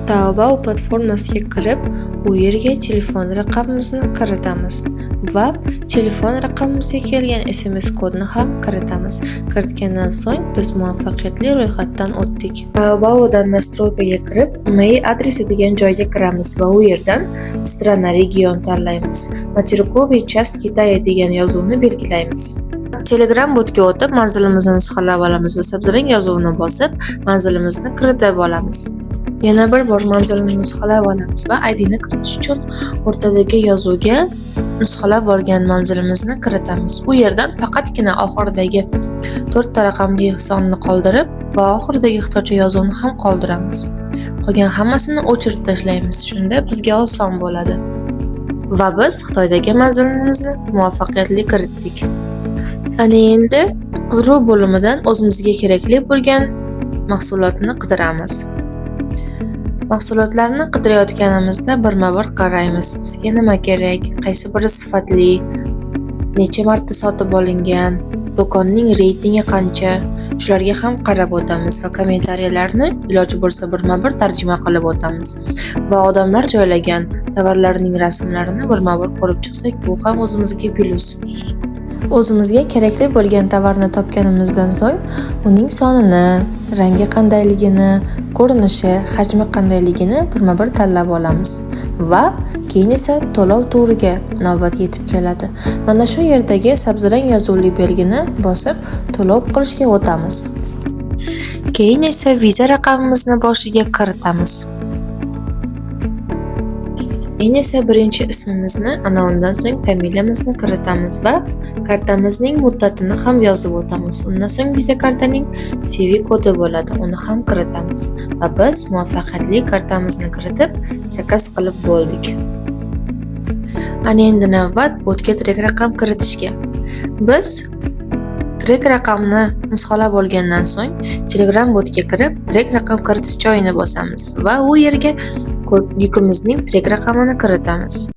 Taobao platformasiga kirib, u yerga telefon raqamimizni kiritamiz va telefon raqamimizga kelgan SMS kodni ham kiritamiz. Kiritgandan so'ng biz muvaffaqiyatli ro'yxatdan o'tdik. Taobaodan настройкаga kirib, mail adresi degan joyga kiramiz va u yerdan strana region tanlaymiz. Materikovый часть Китая degan yozuvni belgilaymiz. Telegram botga o'tib, manzilimizni nusxalab olamiz va sabzarang yozuvni bosib, manzilimizni kiritib olamiz. Yana bir bor manzilni nusxalab olamiz va IDni kiritish uchun o'rtadagi yozuvga nusxalab olgan manzilimizni kiritamiz. U yerdan faqatgina oxiridagi 4 ta raqamli sonni qoldirib va oxiridagi xitoycha yozuvni ham qoldiramiz. Qolgan hammasini o'chirib tashlaymiz. Shunda bizga oson bo'ladi. Va biz Xitoydagi manzilimizni muvaffaqiyatli kiritdik. Ana endi qidiruv bo'limidan o'zimizga kerakli bo'lgan mahsulotni qidiramiz. Mahsulotlarni qidirayotganimizda birma-bir qaraymiz. Bizga nima kerak, qaysi biri sifatli, necha marta sotib olingan, do'konning reytingi qancha, shularga ham qarab o'tamiz va kommentariyalarni iloji bo'lsa birma-bir tarjima qilib o'tamiz. Va odamlar joylagan tovarlarning rasmlarini birma-bir ko'rib chiqsak, bu ham o'zimizga plyus. O'zimizga kerakli bo'lgan tovarni topganimizdan so'ng, uning sonini, rangi qandayligini, ko'rinishi, hajmi qandayligini birma-bir tanlab olamiz va keyin esa to'lov turiga navbat yetib keladi. Mana shu yerdagi sabzarang yozuvli belgini bosib to'lov qilishga o'tamiz. Keyin esa viza raqamimizni boshiga kiritamiz. Keyin esa birinchi ismimizni, ana undan so'ng familiyamizni kiritamiz va kartamizning muddatini ham yozib o'tamiz. Undan so'ng viza kartaning CV kodi bo'ladi, uni ham kiritamiz va biz muvaffaqiyatli kartamizni kiritib, zakaz qilib bo'ldik. Ana endi navbat botga tirik raqam kiritishga. Biz tirik raqamni nusxalab olgandan so'ng Telegram botga kirib, tirik raqam kiritish joyini bosamiz va u yerga yukimizning tirik raqamini kiritamiz.